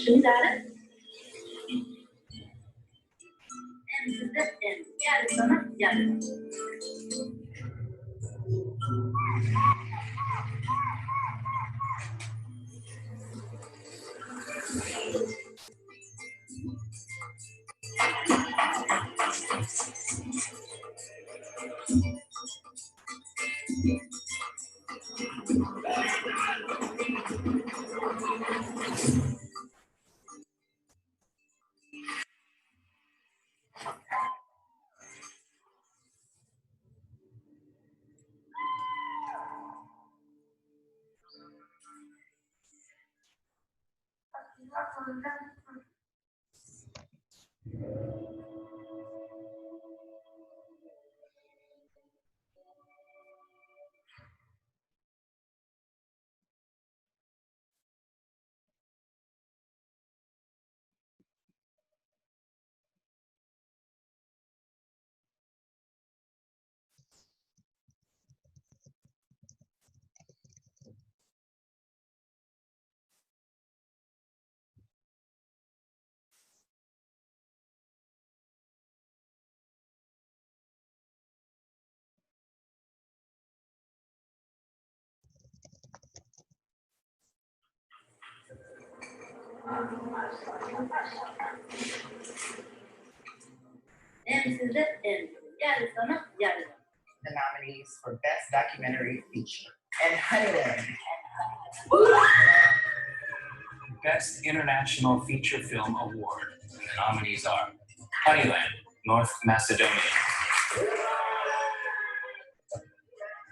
Şimdi en sizde en. Geldi sana geldi. En sizde en. Geldi sana geldi. The nominees for Best Documentary Feature and Honeyland. Best International Feature Film Award. And the nominees are Honeyland, North Macedonia.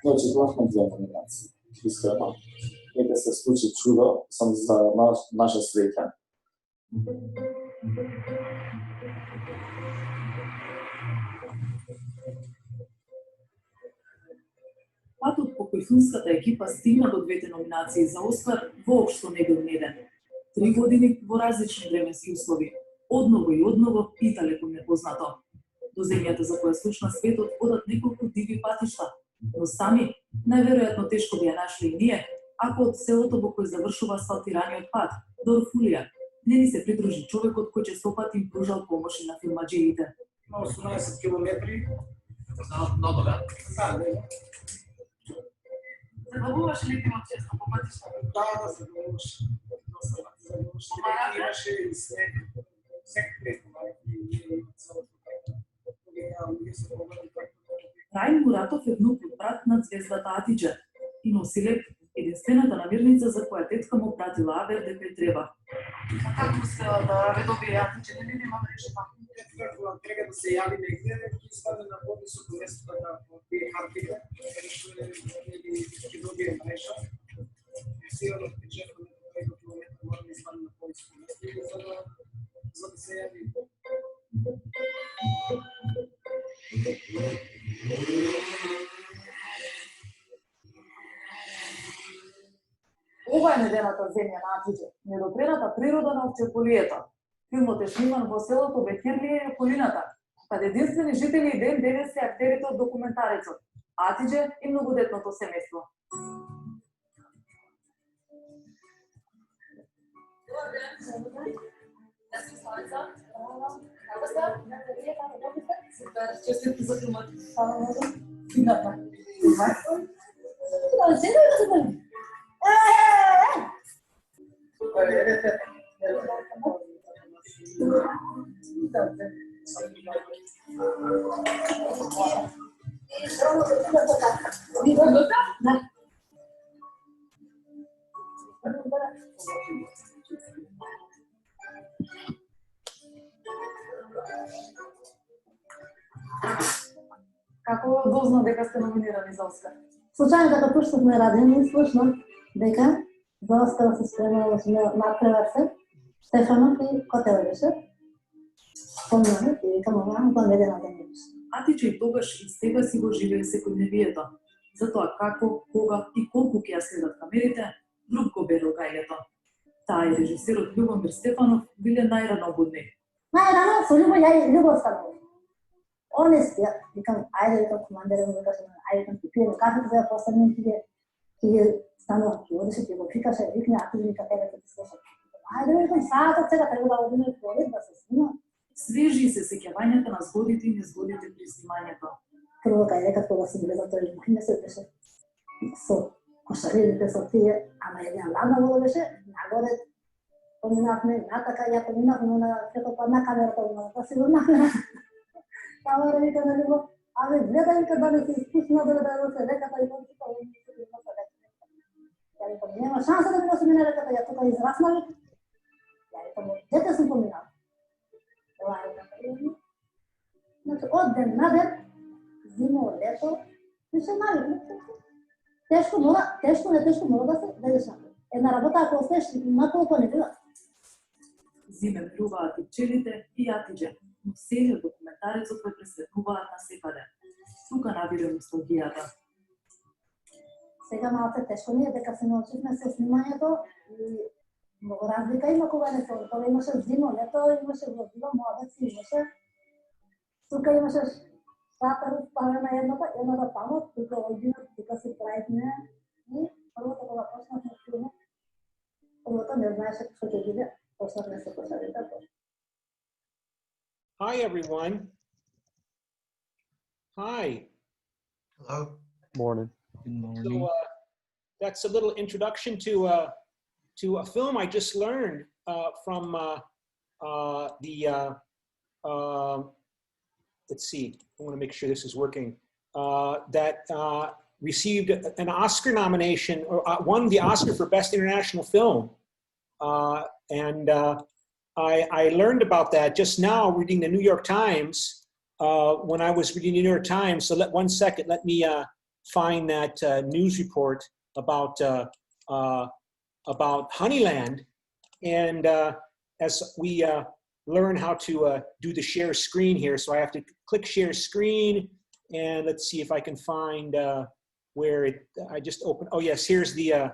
Значи, имахме две номинации. Искрено. Нека се случи чудо, сам за наша среќа. Патот по кој филмската екипа стигна до двете номинации за Оскар воопшто не бил меден. 3 години во различни временски услови, одново и одново и далеко непознато. До земјата за која слушна светот одат неколку диви патишта, но сами најверојатно тешко би ја нашли и ние, ако од селото во кој завршува асфалтираниот пат, до Орфулија, не ни се придружи човекот кој честопат им пружал помош на филмаџиите. На 18 километри. No dobra. Забавуваш ли ти често по патишта? Да, забавуваш. Забавуваш. Имаше и снег. Всеки Рајн Муратов е внук од брат на звездата Атиџе и носи леп, единствената намирница за која тетка му пратила авер дека ѝ треба. А како успела да ве добие Атиџе? Не видима мрежата. Како треба да се јави негде, ќе стане на повисоко место да пие хартите, или ќе добие мрежа. Сигурно ќе чекаме до 5 километра, мора да стане на повисоко место, за да се јави. Ова е медената земја на Атиџе, недопрената природа на овчеполието. Филмот е сниман во селото Бекирлија и околината, каде единствени жители и ден денес се актерите од документарецот, Атиџе и многодетното семејство. Честитки за филмот. Како дозна дека сте номинирани за Оскар? Случајно дека пуштавме радио, ми слушнав дека За остава се спремала напревар се. Стефанов и Котел беше. Спомнаме и викам, мама, тоа не де надемеш. Атиче и тогаш и сега си го живее секојдневието. Затоа како, кога и колку ќе ја следат камерите, друг го бере гајлето. Таа и режисерот Љубомир Стефанов биле најрано будни. Најрано со Љубов станува. Он е спија, викам, ајде, викам, командерен, викам, ајде, викам, ти пиеме кафе, за да поставим ќе станува, ќе одеше, ќе го викаше, викне, а ти вика, тебе ќе ти слушам. Ајде, викам, саатот сега треба да одиме поред, да се снима. Свежи се сеќавањата на згодите и незгодите при снимањето. Прво кај рекат кога си биле за тој не се беше со кошарините со тие, ама една ладна вода беше, нагоре поминавме, натака, ја поминавме на прeko падна камерата, да си врнавме. Камера вика на Љубов, абе гледај кога да се испусна да се реката и конците, овие не се имаат реката. Ја викам, нема шанса да ми носиме реката, ја тука израснали. Ја викам, дете сум поминав. Това е така. Значи, од ден на ден, зимо, лето, не се навикне. Тешко мора да се дадеш напред. Една работа, ако остеш наколко не била. Зиме плюваат и пчелите и јатиџе, но целиот документарецот кој пресветнуваат насекаде. Тука набира носталгијата. Сега малце тешко ми е дека се научивме со снимањето и много разлика има кога не се. Тоа имаше зимо, лето, имаше возила, младеци, имаше. Тука имаше шатер ставена едната тамо, тука одинат, тука се прајтне. И првото кога почнавме филмот, првото не знаеше што ќе биде, почнавме се кошарите. Hi, everyone. Hi. Hello. Morning. Good morning. So that's a little introduction to a film I just learned from let's see, I want to make sure this is working, that received an Oscar nomination, or won the Oscar for Best International Film. And I learned about that just now reading the New York Times, when I was reading the New York Times. So let me find that news report about Honeyland. And as we learn how to do the share screen here, so I have to click share screen, and let's see if I can find where I just opened. Oh yes, here's the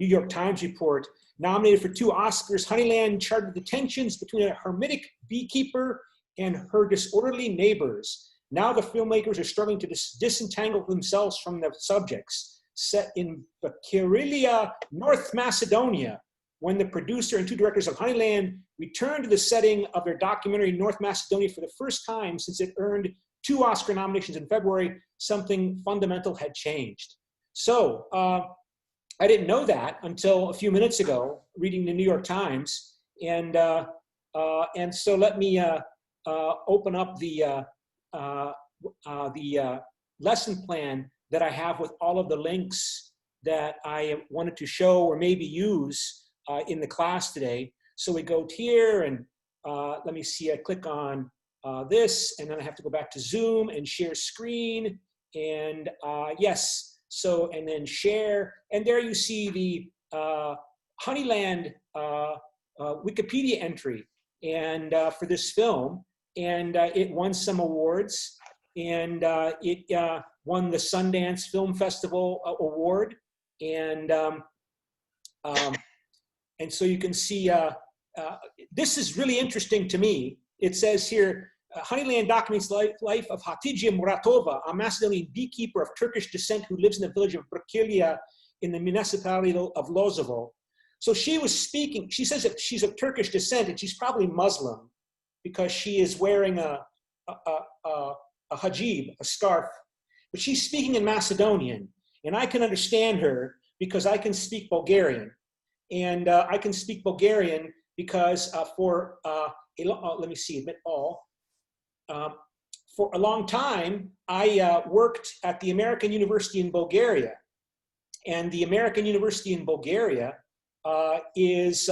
New York Times report. Nominated for 2 Oscars, Honeyland charted the tensions between a hermetic beekeeper and her disorderly neighbors. Now the filmmakers are struggling to disentangle themselves from the subjects. Set in Karelia, North Macedonia, when the producer and 2 directors of Honeyland returned to the setting of their documentary North Macedonia for the first time since it earned 2 Oscar nominations in February, something fundamental had changed. So I didn't know that until a few minutes ago, reading the New York Times. And so let me open up the lesson plan that I have with all of the links that I wanted to show or maybe use in the class today. So we go here and let me see, I click on this, and then I have to go back to Zoom and share screen, and yes, so, and then share, and there you see the Honeyland Wikipedia entry and for this film, and it won some awards, and it won the Sundance Film Festival award, and so you can see, this is really interesting to me. It says here, Honeyland documents the life of Hatice Muratova, a Macedonian beekeeper of Turkish descent who lives in the village of Brăila in the municipality of Lozovo. So she was speaking, she says that she's of Turkish descent and she's probably Muslim because she is wearing a hijab, a scarf, but she's speaking in Macedonian, and I can understand her because I can speak Bulgarian. And I can speak Bulgarian because let me see, admit all. For a long time, I worked at the American University in Bulgaria. And the American University in Bulgaria is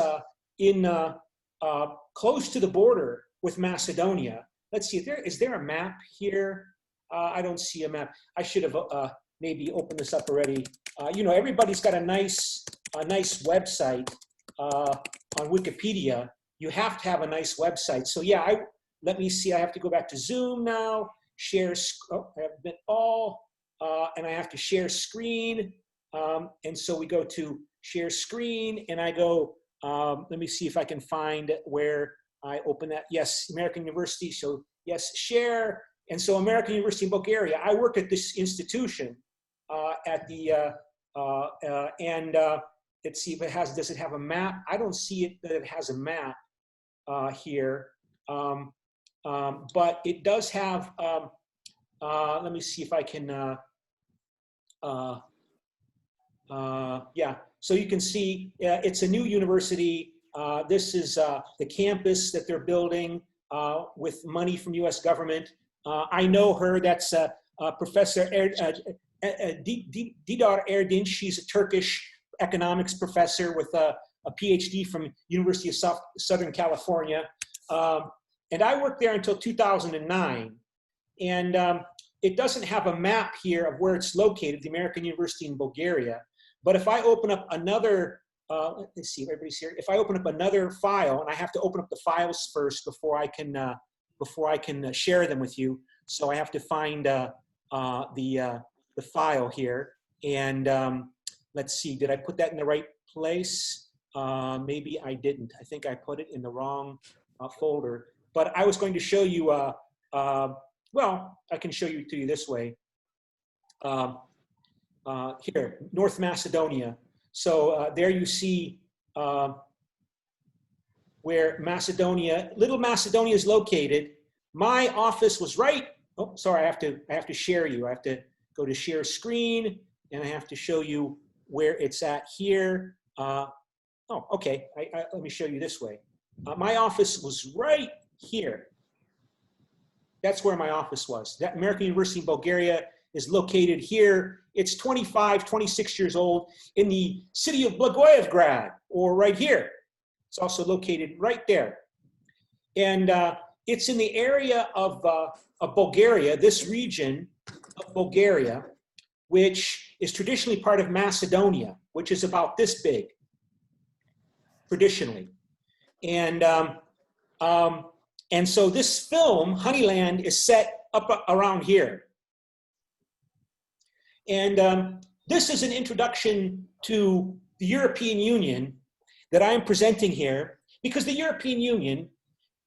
close to the border with Macedonia. Let's see, is there a map here? I don't see a map. I should have maybe opened this up already. you know, everybody's got a nice website on Wikipedia. You have to have a nice website. So yeah, let me see. I have to go back to Zoom now. Share. I have been all, and I have to share screen. And so we go to share screen, and I go. Let me see if I can find where I open that. Yes, American University. So yes, share. And so American University in Bulgaria. I work at this institution at the let's see if it has. Does it have a map? I don't see it that it has a map here. But it does have, let me see if I can, yeah, so you can see it's a new university. This is the campus that they're building with money from US government. I know her, that's Professor Didar Erdinç. She's a Turkish economics professor with a PhD from University of Southern California. And I worked there until 2009. And it doesn't have a map here of where it's located, the American University in Bulgaria. But if I open up another, let's see if everybody's here. If I open up another file, and I have to open up the files first before I can share them with you. So I have to find the file here. And let's see, did I put that in the right place? Maybe I didn't. I think I put it in the wrong folder. But I was going to show you, well, I can show you to you this way. Here, North Macedonia. So there you see where Macedonia, Little Macedonia is located. My office was right. Oh, sorry, I have to share you. I have to go to share screen, and I have to show you where it's at here. Oh, okay. Let me show you this way. My office was right here. That's where my office was. That American University in Bulgaria is located here. It's 26 years old in the city of Blagoevgrad, or right here. It's also located right there. And it's in the area of Bulgaria, this region of Bulgaria, which is traditionally part of Macedonia, which is about this big, traditionally. And so this film, Honeyland, is set up around here. And this is an introduction to the European Union that I'm presenting here, because the European Union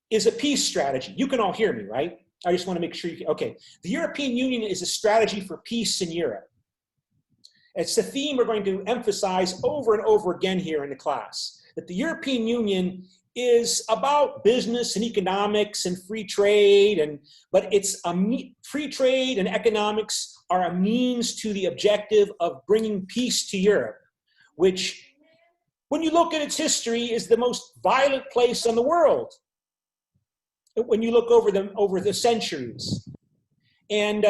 is a peace strategy. You can all hear me, right? I just want to make sure you can. Okay. The European Union is a strategy for peace in Europe. It's the theme we're going to emphasize over and over again here in the class, that the European Union is about business and economics and free trade, but it's free trade and economics are a means to the objective of bringing peace to Europe, which, when you look at its history, is the most violent place in the world. When you look over the centuries. And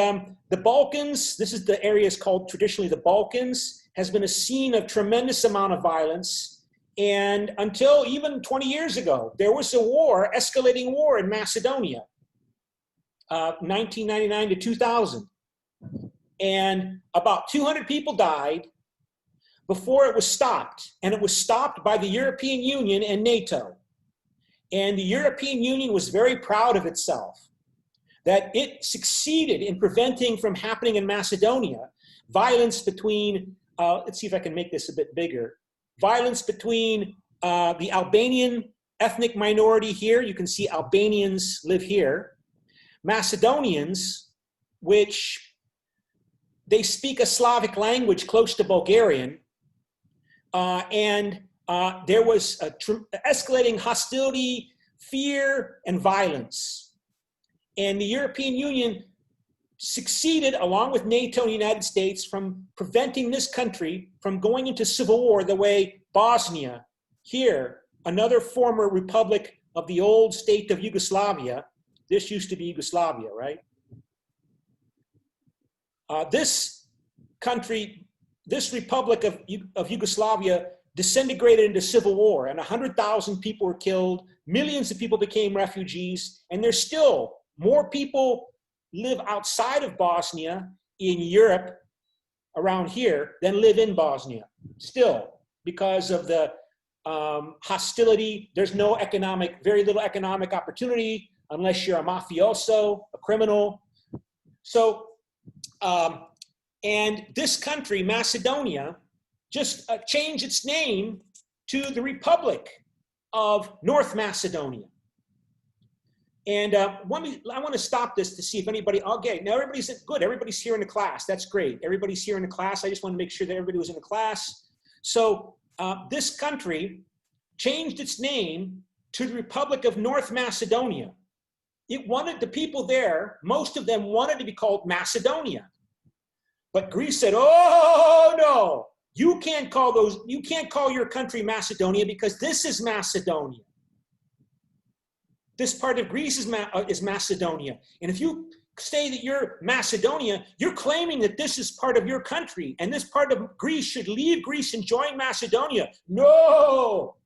the Balkans, this is the area is called traditionally the Balkans, has been a scene of tremendous amount of violence. And until even 20 years ago, there was a war, escalating war in Macedonia, 1999 to 2000. And about 200 people died before it was stopped. And it was stopped by the European Union and NATO. And the European Union was very proud of itself that it succeeded in preventing from happening in Macedonia violence between, let's see if I can make this a bit bigger, violence between the Albanian ethnic minority here. You can see Albanians live here. Macedonians, which they speak a Slavic language close to Bulgarian, and there was escalating hostility, fear, and violence. And the European Union succeeded, along with NATO and the United States, from preventing this country from going into civil war the way Bosnia, here, another former republic of the old state of Yugoslavia. This used to be Yugoslavia, right? This country, this republic of Yugoslavia disintegrated into civil war, and 100,000 people were killed, millions of people became refugees, and there's still more people live outside of Bosnia in Europe around here than live in Bosnia, still, because of the hostility. There's no very little economic opportunity unless you're a mafioso, a criminal. So, and this country, Macedonia, just changed its name to the Republic of North Macedonia. And I want to stop this to see if anybody, okay, now everybody's good. Everybody's here in the class. That's great. Everybody's here in the class. I just want to make sure that everybody was in the class. So this country changed its name to the Republic of North Macedonia. It wanted the people there, most of them wanted to be called Macedonia. But Greece said, oh no, you can't call your country Macedonia because this is Macedonia. This part of Greece is Macedonia. And if you say that you're Macedonia, you're claiming that this is part of your country and this part of Greece should leave Greece and join Macedonia. No!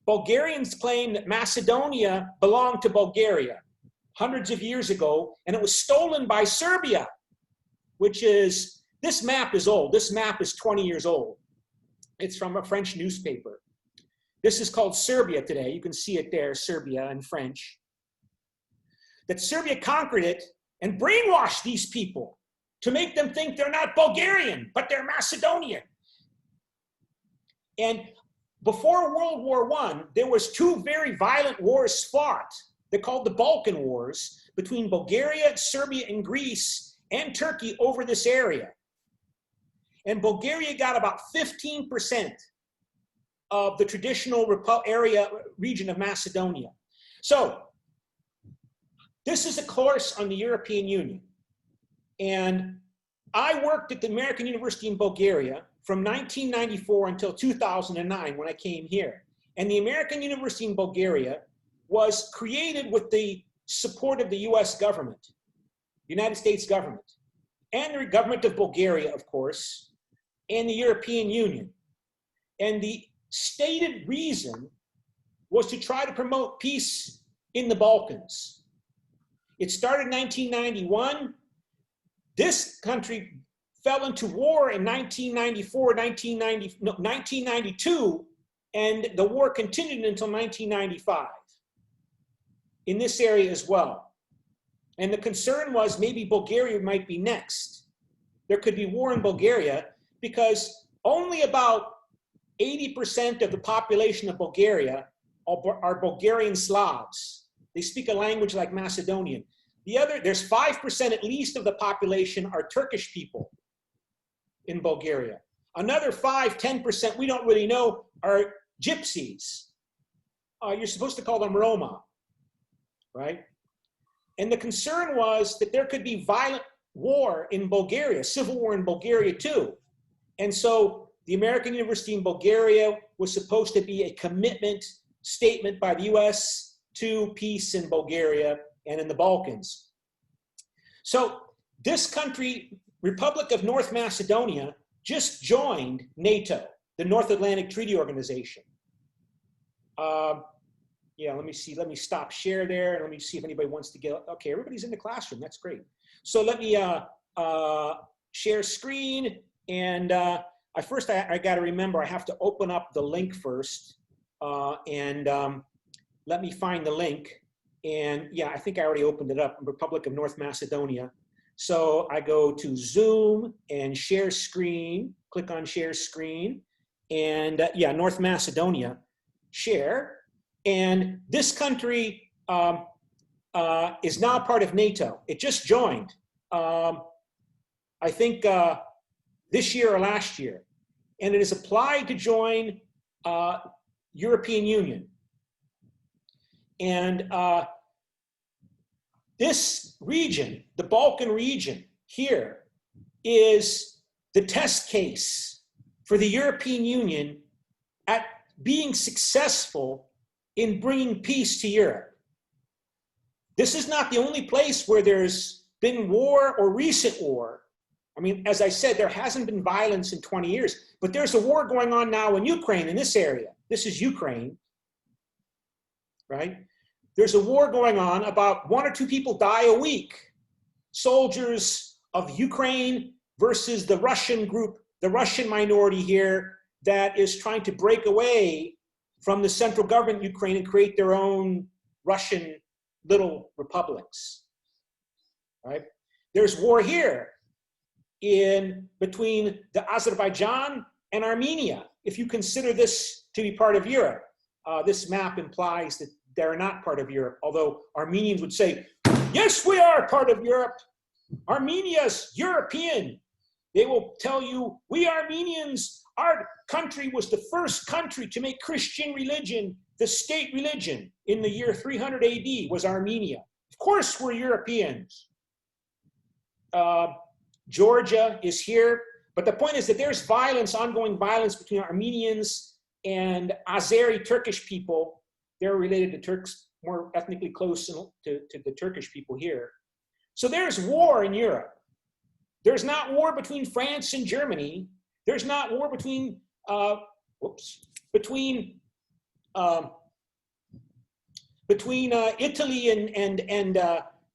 Bulgarians claim that Macedonia belonged to Bulgaria hundreds of years ago, and it was stolen by Serbia, which is, this map is old. This map is 20 years old. It's from a French newspaper. This is called Serbia today. You can see it there, Serbia in French. That Serbia conquered it and brainwashed these people to make them think they're not Bulgarian, but they're Macedonian. And before World War I, there was two very violent wars fought. They're called the Balkan Wars between Bulgaria, Serbia, and Greece and Turkey over this area. And Bulgaria got about 15% of the traditional region of Macedonia. So this is a course on the European Union. And I worked at the American University in Bulgaria from 1994 until 2009 when I came here. And the American University in Bulgaria was created with the support of the US government, United States government, and the government of Bulgaria, of course, and the European Union. And the stated reason was to try to promote peace in the Balkans. It started in 1991. This country fell into war in 1992, and the war continued until 1995 in this area as well. And the concern was maybe Bulgaria might be next. There could be war in Bulgaria because only about 80% of the population of Bulgaria are Bulgarian Slavs. They speak a language like Macedonian. There's 5% at least of the population are Turkish people in Bulgaria. Another 5–10%, we don't really know, are gypsies. You're supposed to call them Roma, right? And the concern was that there could be violent war in Bulgaria, civil war in Bulgaria too. And so the American University in Bulgaria was supposed to be a commitment statement by the US to peace in Bulgaria and in the Balkans. So this country, Republic of North Macedonia, just joined NATO, the North Atlantic Treaty Organization. Yeah, let me see, let me stop share there, and let me see if anybody wants to get, okay, everybody's in the classroom, that's great. So let me share screen, and first I gotta remember I have to open up the link first, and let me find the link. And yeah, I think I already opened it up, Republic of North Macedonia. So I go to Zoom and share screen, click on share screen, and yeah, North Macedonia, share. And this country is now part of NATO. It just joined, I think this year or last year. And it has applied to join European Union. And this region, the Balkan region here, is the test case for the European Union at being successful in bringing peace to Europe. This is not the only place where there's been war or recent war. I mean, as I said, there hasn't been violence in 20 years, but there's a war going on now in Ukraine, in this area. This is Ukraine, right? There's a war going on, about 1 or 2 people die a week. Soldiers of Ukraine versus the Russian group, the Russian minority here that is trying to break away from the central government in Ukraine and create their own Russian little republics, right? There's war here between the Azerbaijan and Armenia. If you consider this to be part of Europe, this map implies that they're not part of Europe, although Armenians would say, yes, we are part of Europe. Armenia's European. They will tell you, we Armenians, our country was the first country to make Christian religion the state religion in the year 300 AD was Armenia. Of course, we're Europeans. Georgia is here. But the point is that there's violence, ongoing violence between Armenians and Azeri Turkish people. They're related to Turks, more ethnically close to the Turkish people here. So there's war in Europe. There's not war between France and Germany. There's not war between Italy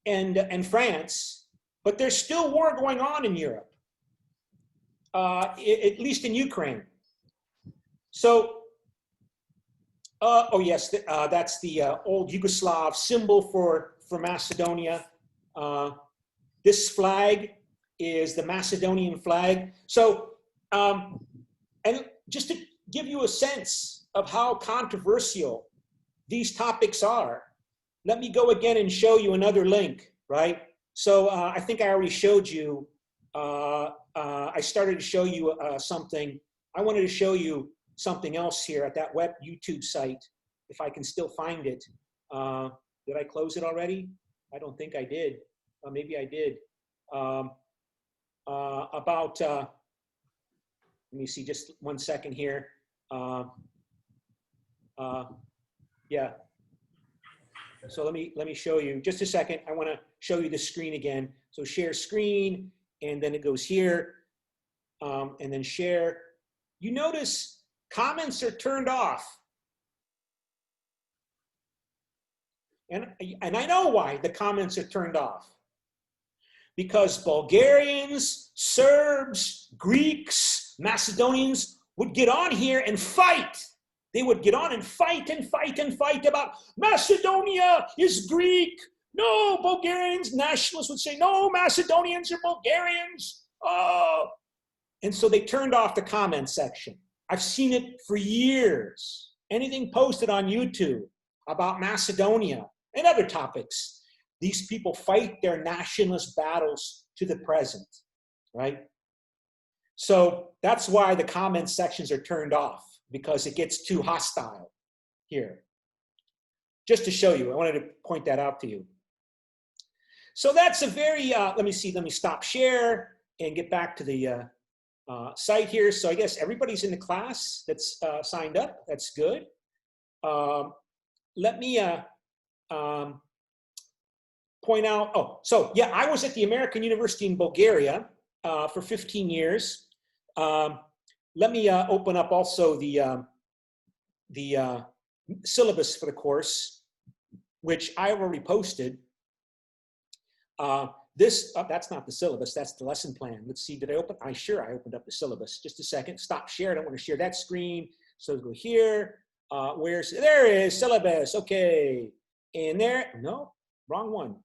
and France, but there's still war going on in Europe, at least in Ukraine. So, oh yes, that's the old Yugoslav symbol for Macedonia. This flag is the Macedonian flag. So, and just to give you a sense of how controversial these topics are, let me go again and show you another link, right? So I think I already showed you, I started to show you something. I wanted to show you something else here at that web YouTube site, if I can still find it. Did I close it already? I don't think I did. Maybe I did. Let me see, just 1 second here. Yeah. So let me show you, just a second. I want to show you the screen again. So share screen, and then it goes here, and then share. You notice comments are turned off. And I know why the comments are turned off. Because Bulgarians, Serbs, Greeks, Macedonians would get on here and fight. They would get on and fight and fight and fight about Macedonia is Greek. No, Bulgarians, nationalists would say, no, Macedonians are Bulgarians. Oh. And so they turned off the comment section. I've seen it for years. Anything posted on YouTube about Macedonia and other topics, these people fight their nationalist battles to the present, right? So that's why the comment sections are turned off, because it gets too hostile here. Just to show you, I wanted to point that out to you. So that's a very, let me stop share and get back to the site here. So I guess everybody's in the class that's signed up. That's good. Let me point out, oh, so yeah, I was at the American University in Bulgaria for 15 years. Let me open up also the syllabus for the course, which I already posted. That's not the syllabus, that's the lesson plan. Let's see, did I open? I opened up the syllabus. Just a second, stop share. I don't want to share that screen. So go here. There it is, syllabus, okay. And there, no, wrong one.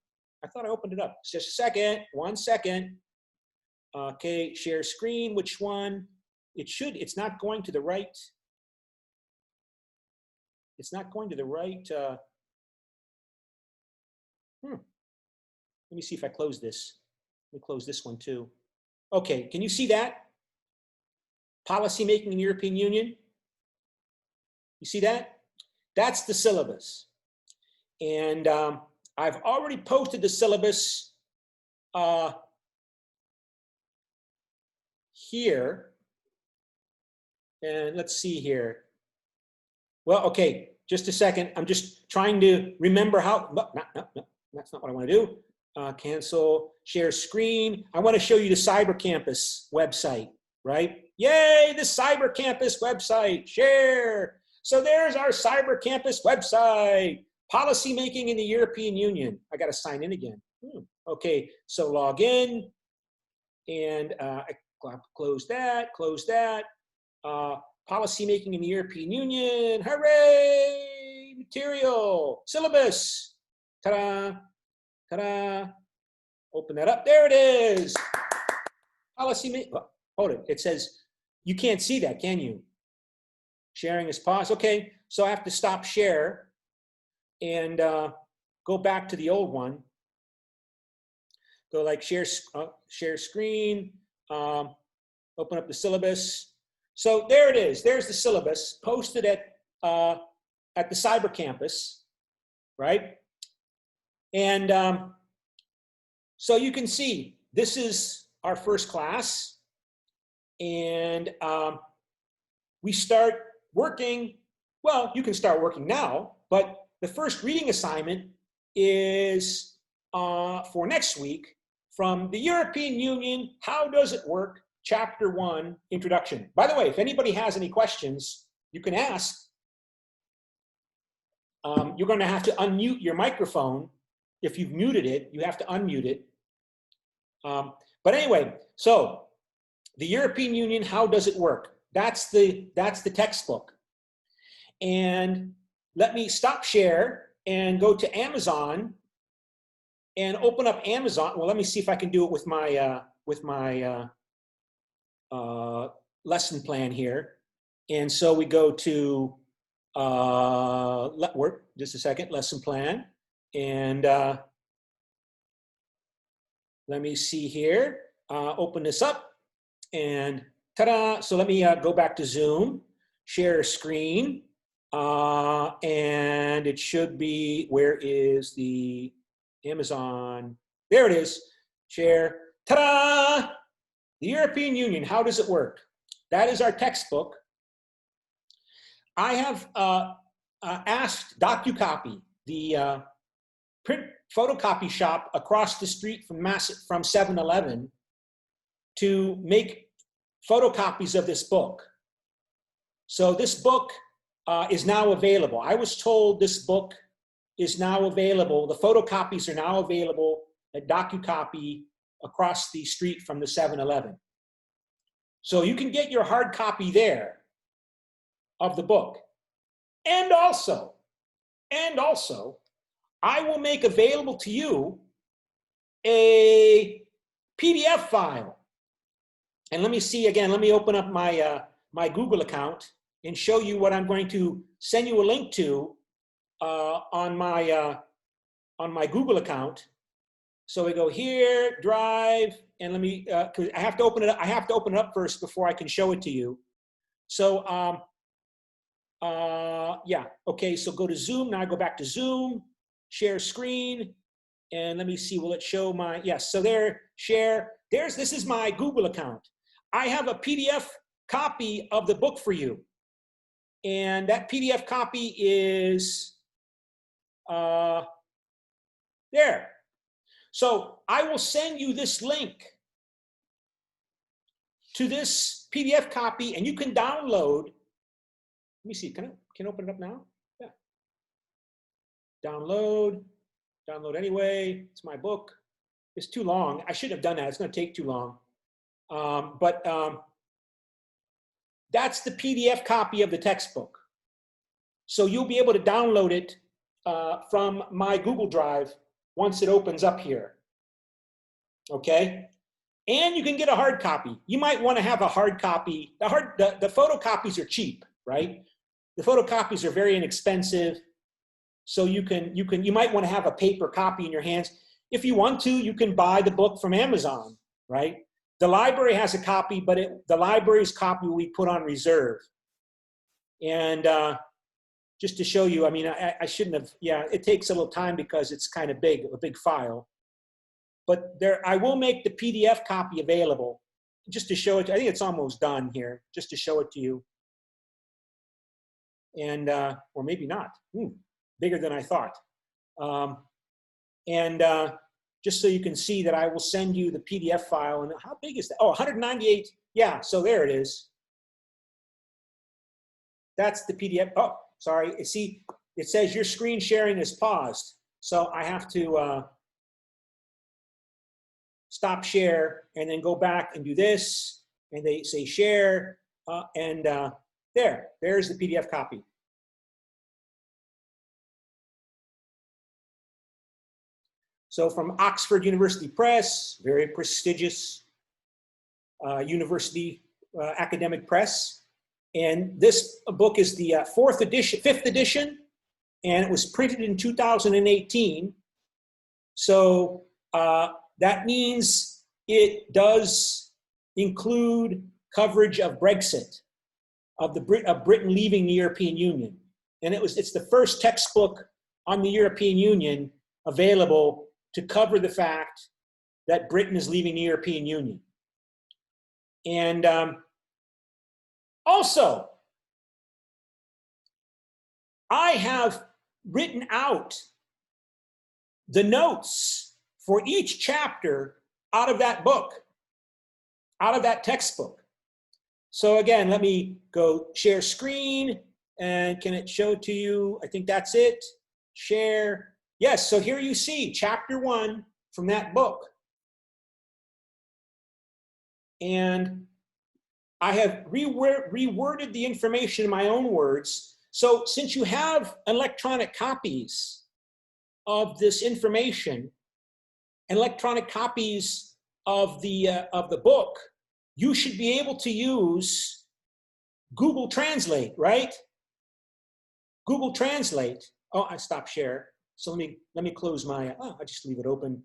I thought I opened it up. Just a second, 1 second. Okay, share screen, which one? It's not going to the right. It's not going to the right. Let me see if I close this. Let me close this one too. Okay, can you see that? Policy making in the European Union. You see that? That's the syllabus. And I've already posted the syllabus here. And let's see here. Well, okay, just a second. I'm just trying to remember how, no, that's not what I want to do. Cancel, share screen. I want to show you the Cyber Campus website, right? Yay, the Cyber Campus website, share. So there's our Cyber Campus website, policy making in the European Union. I got to sign in again. Okay, so log in. And close that, policy making in the European Union, hooray, material, syllabus, ta-da, ta-da, open that up, there it is. Policy, hold it, it says, you can't see that, can you? Sharing is paused, okay, so I have to stop share and go back to the old one. Go like share screen, open up the syllabus. So there it is. There's the syllabus posted at the cyber campus, right? And so you can see this is our first class, and we start working. Well, you can start working now, but the first reading assignment is for next week. From the European Union, How Does It Work? Chapter 1, Introduction. By the way, if anybody has any questions, you can ask. You're going to have to unmute your microphone. If you've muted it, you have to unmute it. But anyway, so the European Union, How Does It Work? That's the textbook. And let me stop share and go to Amazon and open up Amazon. Well, let me see if I can do it with my lesson plan here. And so we go to just a second, lesson plan, and let me see here. Open this up, and ta-da! So let me go back to Zoom, share a screen, and it should be. Where is the Amazon? There it is. Share. Ta-da! The European Union, How Does It Work? That is our textbook. I have asked DocuCopy, the print photocopy shop across the street from 7-Eleven, to make photocopies of this book. So this book is now available. I was told this book is now available. The photocopies are now available at DocuCopy across the street from the 7-Eleven. So you can get your hard copy there of the book. And also, I will make available to you a PDF file. And let me see again, let me open up my, my Google account and show you what I'm going to send you a link to on my Google account. So we go here, Drive, and let me, cause I have to open it up. I have to open it up first before I can show it to you. So, yeah, okay, so go to Zoom. Now I go back to Zoom, share screen, and let me see, will it show my, yes, so there, share. This is my Google account. I have a PDF copy of the book for you. And that PDF copy is there. So I will send you this link to this PDF copy, and you can download. Let me see, can I open it up now? Yeah. Download anyway, it's my book. It's too long, I shouldn't have done that, it's gonna take too long. That's the PDF copy of the textbook. So you'll be able to download it from my Google Drive once it opens up here, okay? And you can get a hard copy. You might wanna have a hard copy. The photocopies are cheap, right? The photocopies are very inexpensive. So you might wanna have a paper copy in your hands. If you want to, you can buy the book from Amazon, right? The library has a copy, but the library's copy we put on reserve. And just to show you, I mean, I shouldn't have, yeah, it takes a little time because it's kind of big, a big file. But I will make the PDF copy available just to show it. I think it's almost done here, just to show it to you. And, or maybe not, bigger than I thought. Just so you can see that I will send you the PDF file. And how big is that? Oh, 198, yeah, so there it is. That's the PDF. Oh, sorry. See, it says your screen sharing is paused. So I have to stop share, and then go back and do this, and they say share, there's the PDF copy. So from Oxford University Press, very prestigious university academic press. And this book is the fifth edition, and it was printed in 2018. So that means it does include coverage of Brexit, of Britain leaving the European Union. And it's the first textbook on the European Union available to cover the fact that Britain is leaving the European Union. And also, I have written out the notes for each chapter out of that book, out of that textbook. So again, let me go share screen, and can it show to you? I think that's it. Share. Yes, so here you see chapter 1 from that book. And I have reworded the information in my own words. So since you have electronic copies of this information, electronic copies of the book, you should be able to use Google Translate, right? Google Translate. Oh, I stopped share. So let me close my, I just leave it open.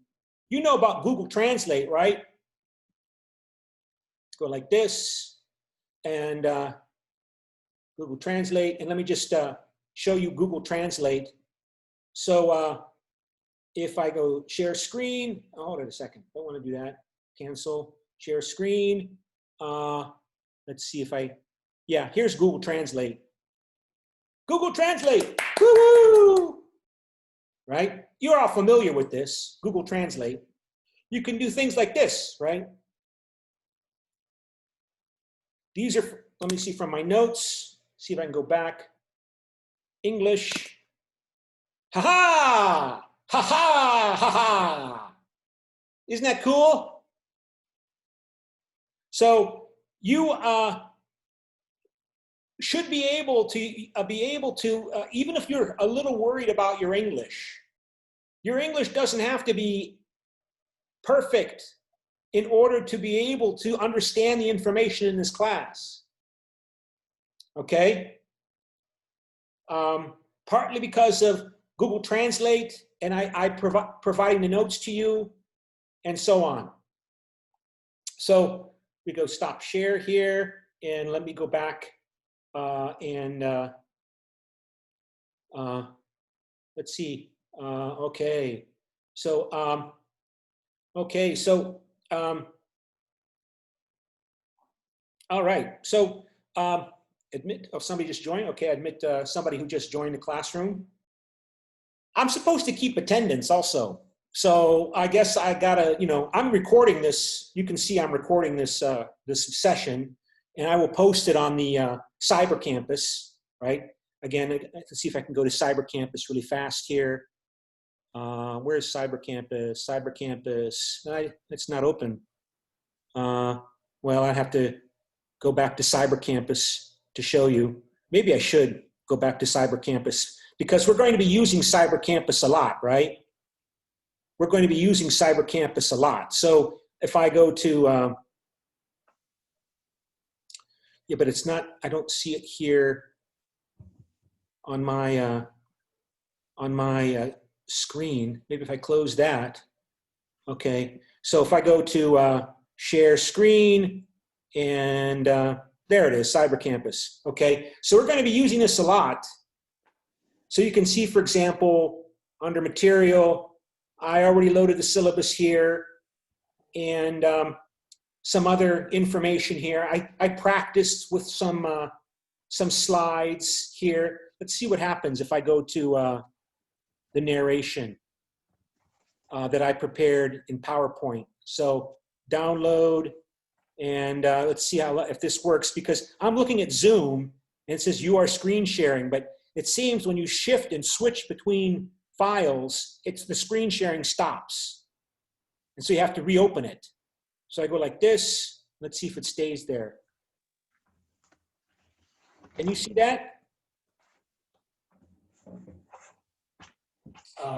You know about Google Translate, right? Let's go like this, and Google Translate, and let me just show you Google Translate. So if I go share screen, hold on a second, don't want to do that. Cancel, share screen. Let's see if yeah, here's Google Translate. Google Translate, woo-hoo! Right? You're all familiar with this, Google Translate. You can do things like this, right? These are, let me see from my notes, see if I can go back. English. Ha-ha! Ha-ha! Ha-ha! Isn't that cool? So you should be able to, even if you're a little worried about your English doesn't have to be perfect in order to be able to understand the information in this class. Okay? Partly because of Google Translate, and I providing the notes to you, and so on. So we go stop share here, and let me go back let's see. Okay. So all right. So admit, oh, somebody just joined. Okay, admit somebody who just joined the classroom. I'm supposed to keep attendance also. So I guess I gotta, I'm recording this. You can see I'm recording this this session, and I will post it on the Cyber Campus, right? Again, let's see if I can go to Cyber Campus really fast here. Where's Cyber Campus? Cyber Campus, it's not open. Well, I have to go back to Cyber Campus to show you. Maybe I should go back to Cyber Campus because we're going to be using Cyber Campus a lot, right? We're going to be using Cyber Campus a lot. So if I go to, yeah, but it's not, I don't see it here on my screen. Maybe if I close that. Okay, so if I go to share screen, and there it is, Cyber Campus. Okay, so we're going to be using this a lot. So you can see, for example, under material, I already loaded the syllabus here, and some other information here. I practiced with some slides here. Let's see what happens if I go to the narration that I prepared in PowerPoint. So download, and let's see if this works, because I'm looking at Zoom and it says you are screen sharing, but it seems when you shift and switch between files, the screen sharing stops. And so you have to reopen it. So I go like this. Let's see if it stays there. Can you see that?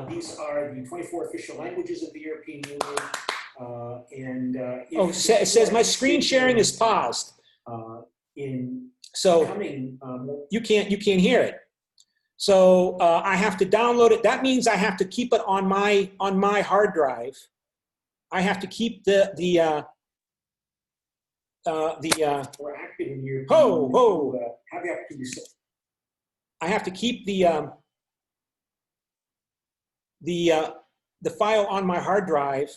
These are the 24 official languages of the European Union. It says my screen sharing is paused. So you can't hear it. So I have to download it. That means I have to keep it on my hard drive. I have to keep the we're active in European have the opportunity to I have to keep the file on my hard drive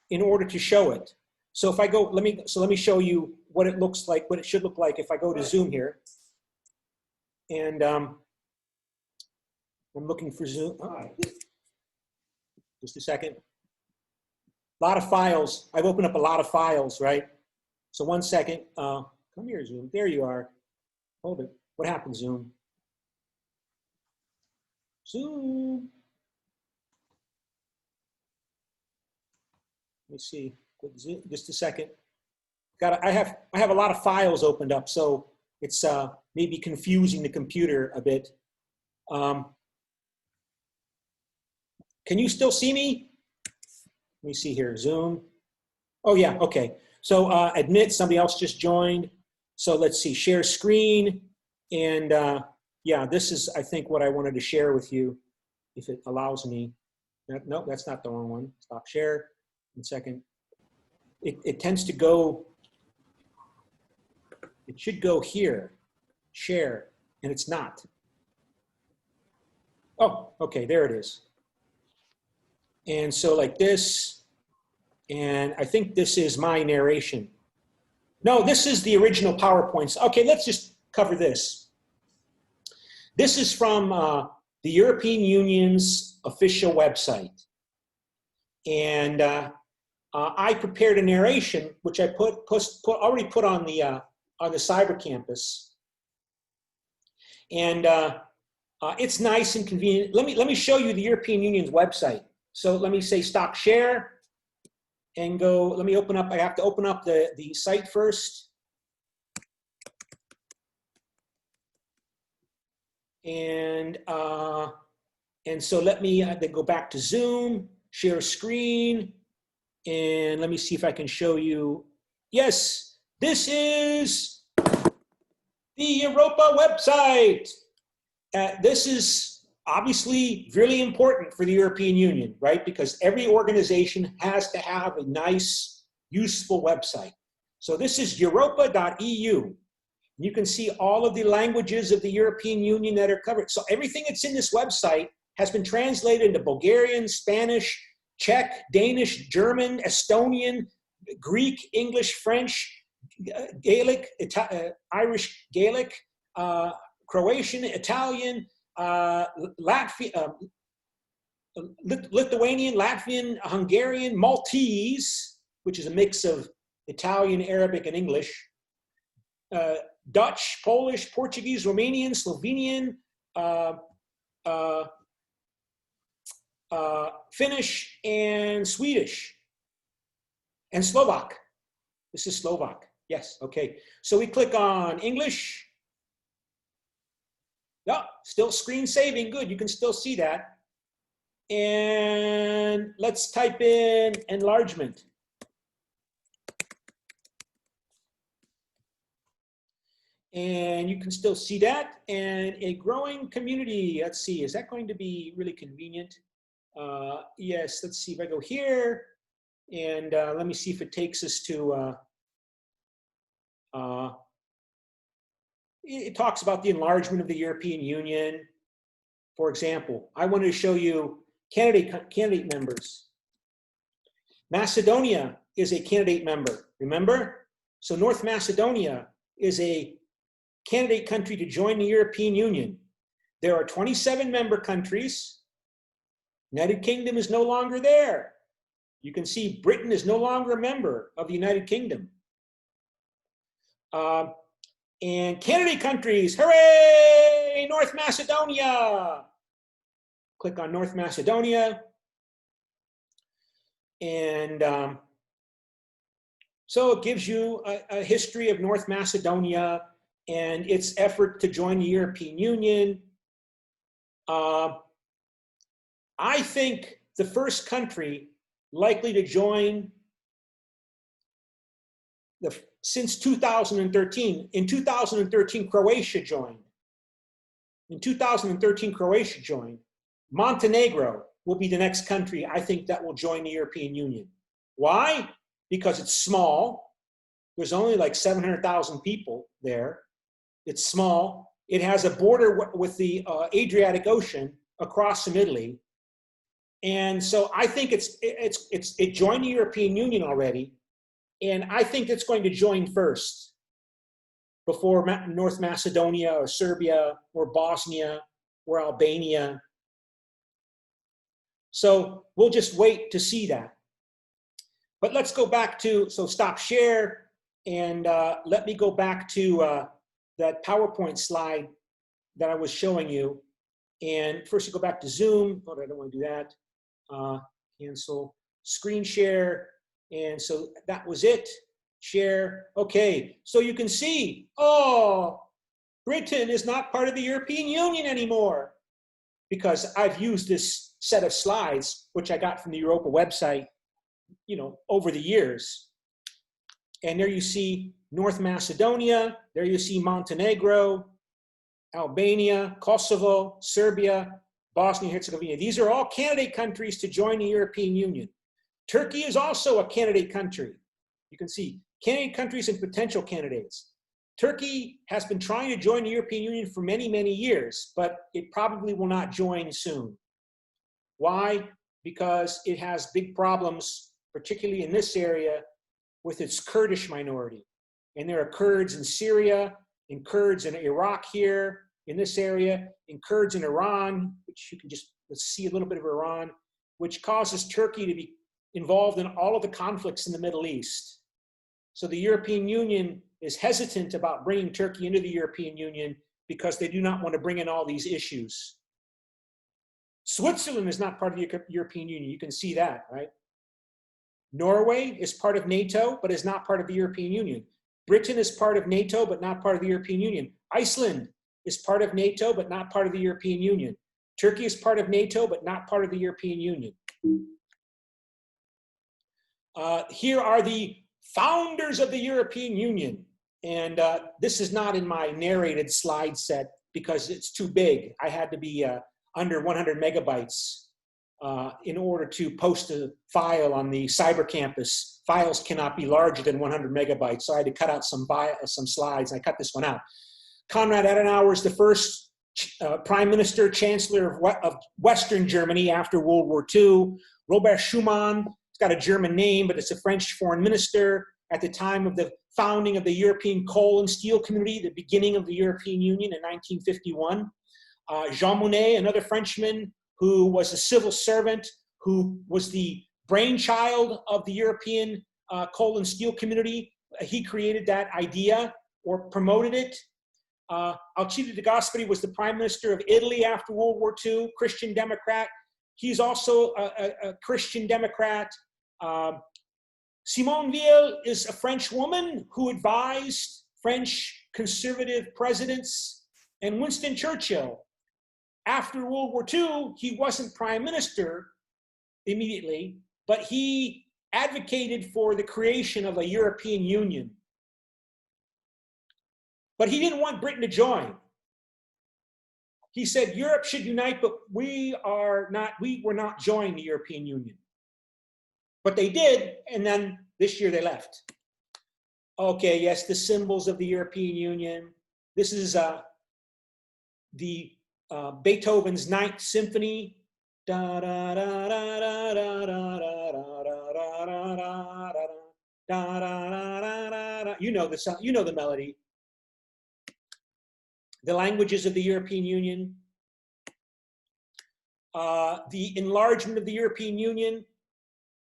in order to show it. So if I go, let me show you what it looks like, what it should look like if I go to Zoom here. And I'm looking for Zoom. Just a second. A lot of files. I've opened up a lot of files, right? So 1 second. Come here, Zoom. There you are. Hold it. What happened, Zoom? Zoom. Let me see. Just a second. I have a lot of files opened up, so it's maybe confusing the computer a bit. Can you still see me? Let me see here. Zoom. Oh yeah. Okay. So admit somebody else just joined. So let's see. Share screen. And yeah, this is I think what I wanted to share with you, if it allows me. No, that's not the wrong one. Stop share. 1 second. It tends to go. It should go here, share, and it's not. Oh, okay, there it is. And so like this, and I think this is my narration. No, this is the original PowerPoints. Okay, let's just cover this. This is from the European Union's official website. And I prepared a narration, which I already put on the Cyber Campus. And it's nice and convenient. Let me show you the European Union's website. So let me say stop share and go, let me open up, I have to open up the site first. And so let me then go back to Zoom, share screen, and let me see if I can show you. Yes, this is the Europa website. This is obviously really important for the European Union, right? Because every organization has to have a nice, useful website. So this is europa.eu. You can see all of the languages of the European Union that are covered. So everything that's in this website has been translated into Bulgarian, Spanish, Czech, Danish, German, Estonian, Greek, English, French, Gaelic, Irish Gaelic, Croatian, Italian, Lithuanian, Latvian, Hungarian, Maltese, which is a mix of Italian, Arabic, and English, Dutch, Polish, Portuguese, Romanian, Slovenian, Finnish, and Swedish, and Slovak. This is Slovak. Yes, okay. So we click on English. Yeah, still screen saving. Good, you can still see that. And let's type in enlargement. And you can still see that. And a growing community. Let's see, is that going to be really convenient? Yes, let's see if I go here. And let me see if it takes us to, it talks about the enlargement of the European Union. For example, I wanted to show you candidate members. Macedonia is a candidate member, remember? So North Macedonia is a candidate country to join the European Union. There are 27 member countries. United Kingdom is no longer there. You can see Britain is no longer a member of the United Kingdom. And candidate countries, hooray, North Macedonia. Click on North Macedonia. And so it gives you a history of North Macedonia and its effort to join the European Union. I think the first country likely to join since 2013. In 2013, Croatia joined. In 2013, Croatia joined. Montenegro will be the next country, I think, that will join the European Union. Why? Because it's small. There's only like 700,000 people there. It's small. It has a border with the Adriatic Ocean across from Italy. And so I think it joined the European Union already. And I think it's going to join first before North Macedonia or Serbia or Bosnia or Albania. So we'll just wait to see that. But let's go back to, so stop share, and let me go back to that PowerPoint slide that I was showing you. And first you go back to Zoom. Oh, I don't want to do that. Cancel screen share. And so that was it. Share. Okay, so you can see, oh, Britain is not part of the European Union anymore, because I've used this set of slides, which I got from the Europa website, over the years. And there you see North Macedonia, there you see Montenegro, Albania, Kosovo, Serbia, Bosnia and Herzegovina. These are all candidate countries to join the European Union. Turkey is also a candidate country. You can see candidate countries and potential candidates. Turkey has been trying to join the European Union for many, many years, but it probably will not join soon. Why? Because it has big problems, particularly in this area, with its Kurdish minority. And there are Kurds in Syria, and Kurds in Iraq here, in this area, and Kurds in Iran, which you can just see a little bit of Iran, which causes Turkey to be involved in all of the conflicts in the Middle East. So the European Union is hesitant about bringing Turkey into the European Union because they do not want to bring in all these issues. Switzerland is not part of the European Union. You can see that, right? Norway is part of NATO, but is not part of the European Union. Britain is part of NATO, but not part of the European Union. Iceland is part of NATO, but not part of the European Union. Turkey is part of NATO, but not part of the European Union. Here are the founders of the European Union. And this is not in my narrated slide set because it's too big. I had to be under 100 megabytes in order to post a file on the cyber campus. Files cannot be larger than 100 megabytes, so I had to cut out some slides. I cut this one out. Konrad Adenauer is the first prime minister, chancellor of Western Germany after World War II. Robert Schuman, it's got a German name, but it's a French foreign minister at the time of the founding of the European Coal and Steel Community, the beginning of the European Union in 1951. Jean Monnet, another Frenchman who was a civil servant, who was the brainchild of the European Coal and Steel Community. He created that idea or promoted it. Alcide de Gasperi was the prime minister of Italy after World War II, Christian Democrat. He's also a Christian Democrat. Simone Veil is a French woman who advised French conservative presidents. And Winston Churchill, after World War II, he wasn't prime minister immediately, but he advocated for the creation of a European Union. But he didn't want Britain to join. He said Europe should unite, but we were not joining the European Union. But they did, and then this year they left. Okay, yes, the symbols of the European Union. This is Beethoven's Ninth Symphony. You know the song, you know the melody. The languages of the European Union. The enlargement of the European Union.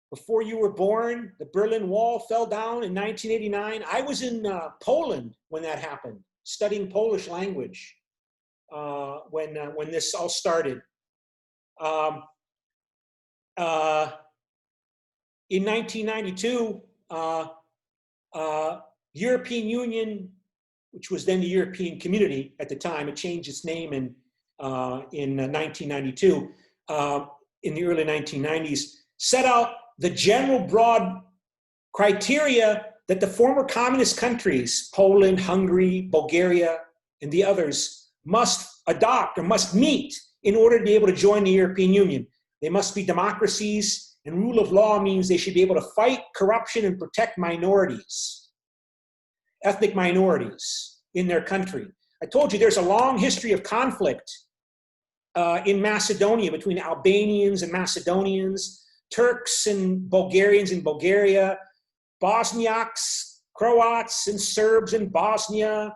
Before you were born, the Berlin Wall fell down in 1989. I was in Poland when that happened, studying Polish language when this all started. in 1992, European Union, which was then the European Community at the time, it changed its name in 1992, in the early 1990s, set out the general broad criteria that the former communist countries, Poland, Hungary, Bulgaria, and the others, must adopt or must meet in order to be able to join the European Union. They must be democracies, and rule of law means they should be able to fight corruption and protect minorities, ethnic minorities in their country. I told you there's a long history of conflict in Macedonia between Albanians and Macedonians, Turks and Bulgarians in Bulgaria, Bosniaks, Croats and Serbs in Bosnia.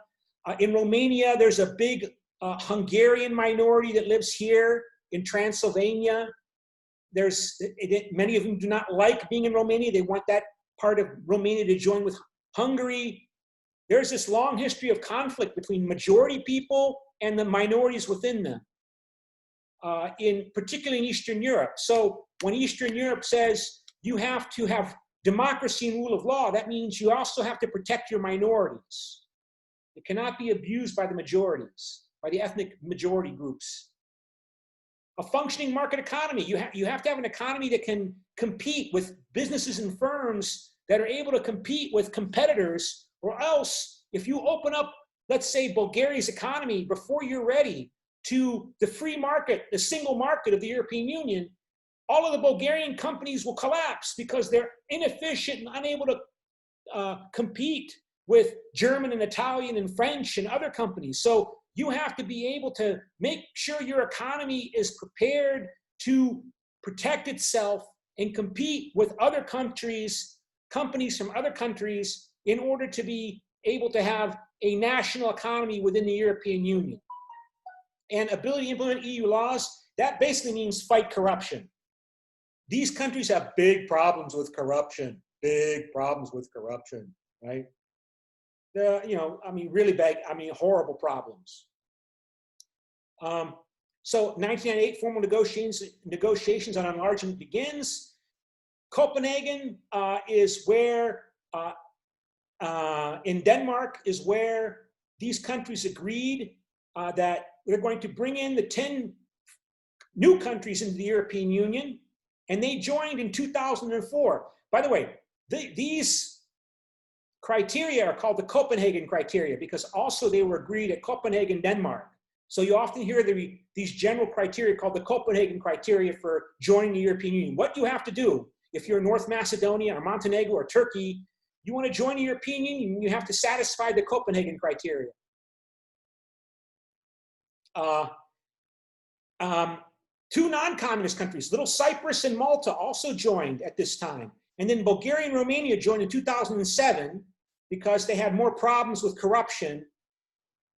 In Romania, there's a big Hungarian minority that lives here in Transylvania. Many of them do not like being in Romania. They want that part of Romania to join with Hungary. There's this long history of conflict between majority people and the minorities within them, particularly in Eastern Europe. So when Eastern Europe says you have to have democracy and rule of law, that means you also have to protect your minorities. It cannot be abused by the majorities, by the ethnic majority groups. A functioning market economy. You have to have an economy that can compete with businesses and firms that are able to compete with competitors, or else if you open up, let's say, Bulgaria's economy before you're ready to the free market, the single market of the European Union, all of the Bulgarian companies will collapse because they're inefficient and unable to compete with German and Italian and French and other companies. So you have to be able to make sure your economy is prepared to protect itself and compete with other countries, companies from other countries, in order to be able to have a national economy within the European Union. And ability to implement EU laws, that basically means fight corruption. These countries have big problems with corruption, right? Really bad, horrible problems. So 1998, formal negotiations on enlargement begins. Copenhagen is where, in Denmark, is where these countries agreed that they're going to bring in the 10 new countries into the European Union, and they joined in 2004. By the way, these criteria are called the Copenhagen criteria because also they were agreed at Copenhagen, Denmark. So you often hear these general criteria called the Copenhagen criteria for joining the European Union. What you have to do if you're North Macedonia or Montenegro or Turkey, you want to join the European Union, you have to satisfy the Copenhagen criteria. Two non-communist countries, Little Cyprus and Malta, also joined at this time. And then Bulgaria and Romania joined in 2007 because they had more problems with corruption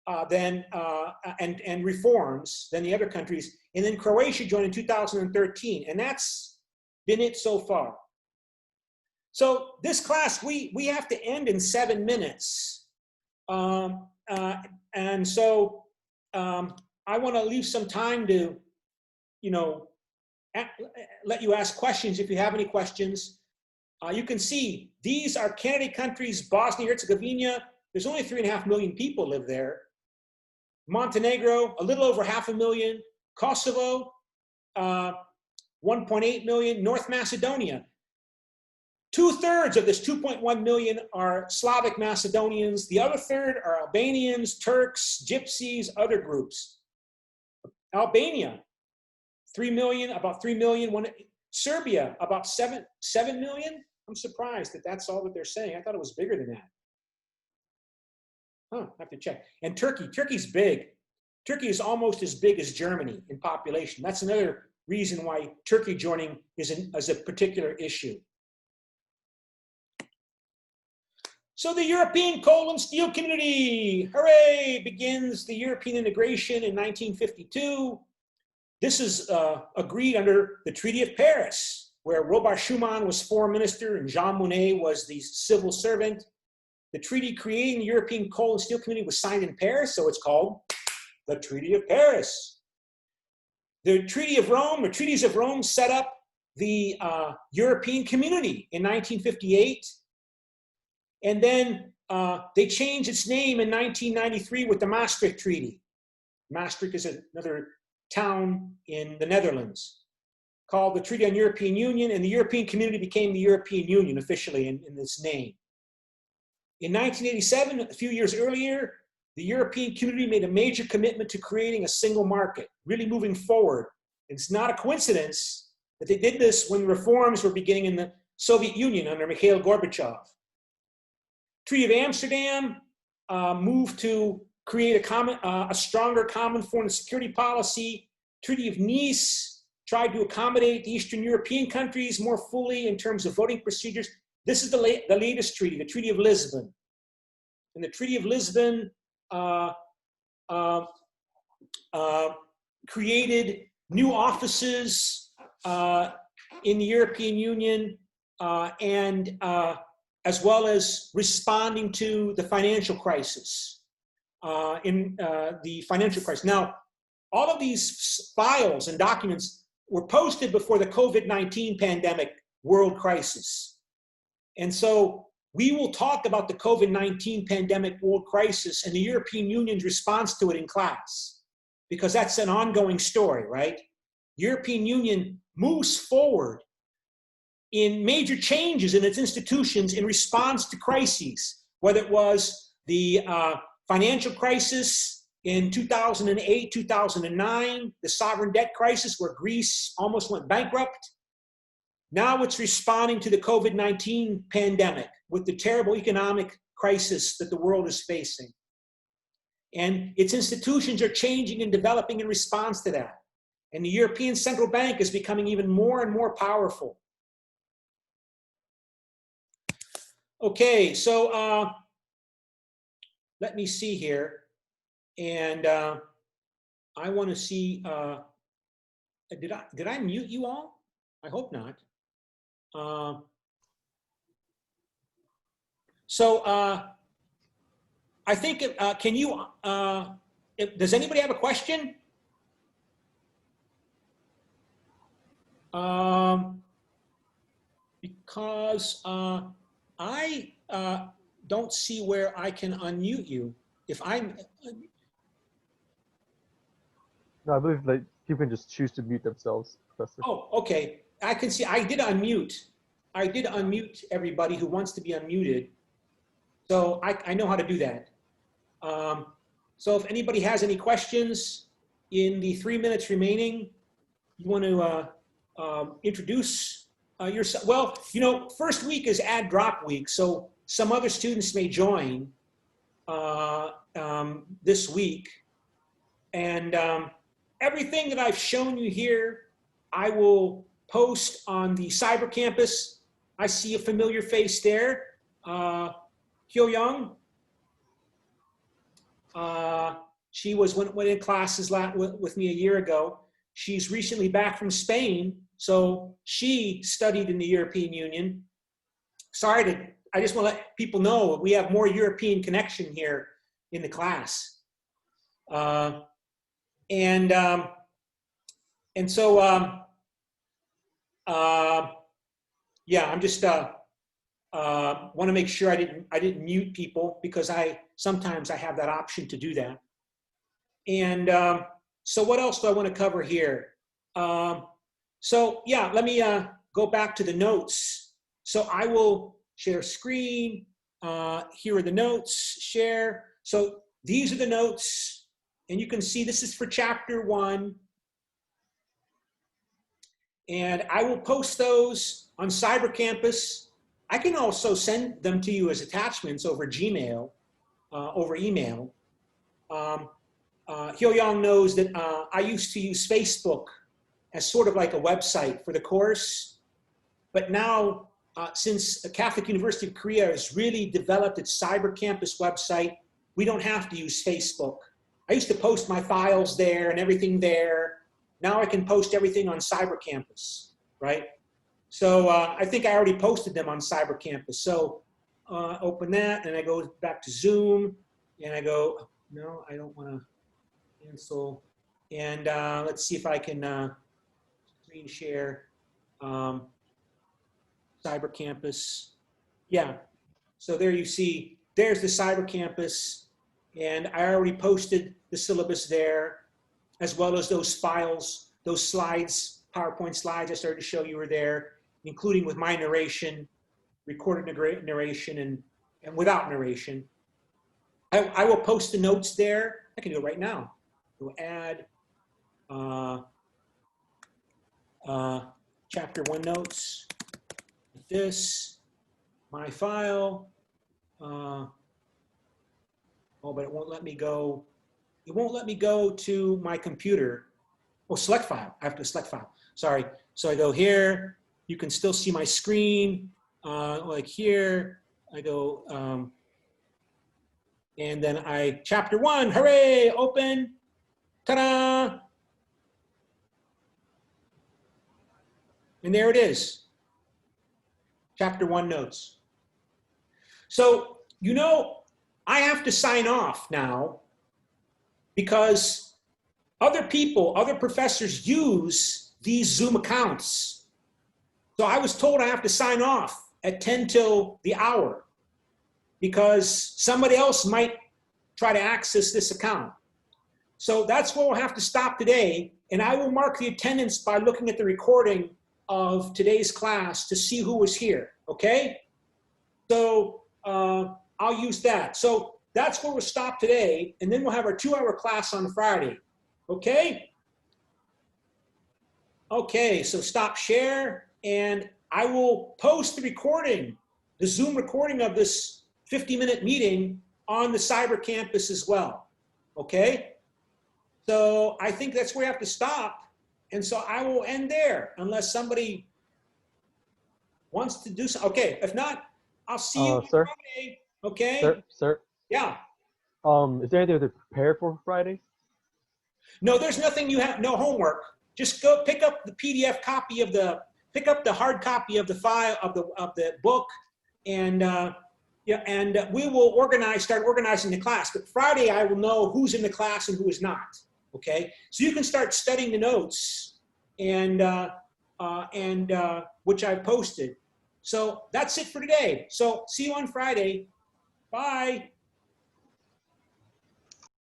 and reforms than the other countries. And then Croatia joined in 2013, and that's been it so far. So this class, we have to end in 7 minutes. And so I want to leave some time to, let you ask questions if you have any questions. You can see these are candidate countries. Bosnia and Herzegovina, there's only 3.5 million people live there. Montenegro, a little over 500,000. Kosovo, 1.8 million. North Macedonia, 2/3 of this 2.1 million are Slavic Macedonians. The other third are Albanians, Turks, Gypsies, other groups. Albania, 3 million, about 3 million. Serbia, about 7 million. I'm surprised that that's all that they're saying. I thought it was bigger than that. I have to check. And Turkey's big. Turkey is almost as big as Germany in population. That's another reason why Turkey joining is a particular issue. So the European Coal and Steel Community, hooray, begins the European integration in 1952. This is agreed under the Treaty of Paris, where Robert Schuman was foreign minister and Jean Monnet was the civil servant. The treaty creating the European Coal and Steel Community was signed in Paris, so it's called the Treaty of Paris. The Treaty of Rome, the Treaties of Rome set up the European Community in 1958. And then they changed its name in 1993 with the Maastricht Treaty. Maastricht is another town in the Netherlands, called the Treaty on European Union, and the European Community became the European Union officially in this name. In 1987, a few years earlier, the European Community made a major commitment to creating a single market, really moving forward. It's not a coincidence that they did this when reforms were beginning in the Soviet Union under Mikhail Gorbachev. Treaty of Amsterdam moved to create a stronger common foreign and security policy. Treaty of Nice tried to accommodate the Eastern European countries more fully in terms of voting procedures. This is the latest treaty, the Treaty of Lisbon. And the Treaty of Lisbon created new offices in the European Union and as well as responding to the financial crisis. Now, all of these files and documents were posted before the COVID-19 pandemic world crisis. And so we will talk about the COVID-19 pandemic world crisis and the European Union's response to it in class, because that's an ongoing story, right? European Union moves forward in major changes in its institutions in response to crises, whether it was the financial crisis in 2008, 2009, the sovereign debt crisis where Greece almost went bankrupt. Now it's responding to the COVID-19 pandemic with the terrible economic crisis that the world is facing. And its institutions are changing and developing in response to that. And the European Central Bank is becoming even more and more powerful. Okay, so let me see here. And I want to see, did I mute you all? I hope not. I think, can you, does anybody have a question? Because I don't see where I can unmute you. If I'm... No, I believe like people can just choose to mute themselves, Professor. Oh, okay. I can see, I did unmute. I did unmute everybody who wants to be unmuted. So I know how to do that. So if anybody has any questions in the 3 minutes remaining, you want to introduce yourself. Well, you know, first week is add drop week, so some other students may join this week. And everything that I've shown you here, I will post on the cyber campus. I see a familiar face there. Hyo Young. She was went in classes with me a year ago. She's recently back from Spain, so she studied in the European Union. I just want to let people know we have more European connection here in the class. And so yeah, I'm just want to make sure I didn't mute people, because sometimes I have that option to do that. And so what else do I want to cover here? So yeah, let me go back to the notes. So I will share screen. Here are the notes, share. So these are the notes, and you can see this is for chapter 1. And I will post those on Cyber Campus. I can also send them to you as attachments over Gmail, over email. Hyo Young knows that I used to use Facebook as sort of like a website for the course. But now, since the Catholic University of Korea has really developed its Cyber Campus website, we don't have to use Facebook. I used to post my files there and everything there. Now I can post everything on Cyber Campus, right? So I think I already posted them on Cyber Campus. So open that, and I go back to Zoom, and I go, no, I don't want to cancel. And let's see if I can screen share. Cyber Campus. Yeah. So there you see, there's the Cyber Campus. And I already posted the syllabus there, as well as those files, those slides, PowerPoint slides I started to show you were there, including with my narration, recorded narration, and without narration. I will post the notes there. I can do it right now. We'll add chapter 1 notes, like this, my file. Oh, but it won't let me go. It won't let me go to my computer. Oh, select file. I have to select file. Sorry. So I go here. You can still see my screen. Like here, I go, and then chapter 1, hooray, open, ta-da! And there it is, chapter 1 notes. So, you know, I have to sign off now because other people, other professors use these Zoom accounts. So I was told I have to sign off at 10 till the hour because somebody else might try to access this account. So that's where we'll have to stop today. And I will mark the attendance by looking at the recording of today's class to see who was here, okay? So I'll use that. So that's where we'll stop today. And then we'll have our 2-hour class on Friday, okay? Okay, so stop share. And I will post the recording, the Zoom recording of this 50-minute meeting on the Cyber Campus as well, okay? So I think that's where we have to stop. And so I will end there unless somebody wants to do something. Okay, if not, I'll see you on Sir? Friday, okay? Sir? Yeah. Is there anything to prepare for Friday? No, there's nothing you have, no homework. Just go pick up the PDF copy of pick up the hard copy of the file, of the book, and yeah, and we will start organizing the class. But Friday, I will know who's in the class and who is not. Okay, so you can start studying the notes and which I posted. So that's it for today. So see you on Friday. Bye.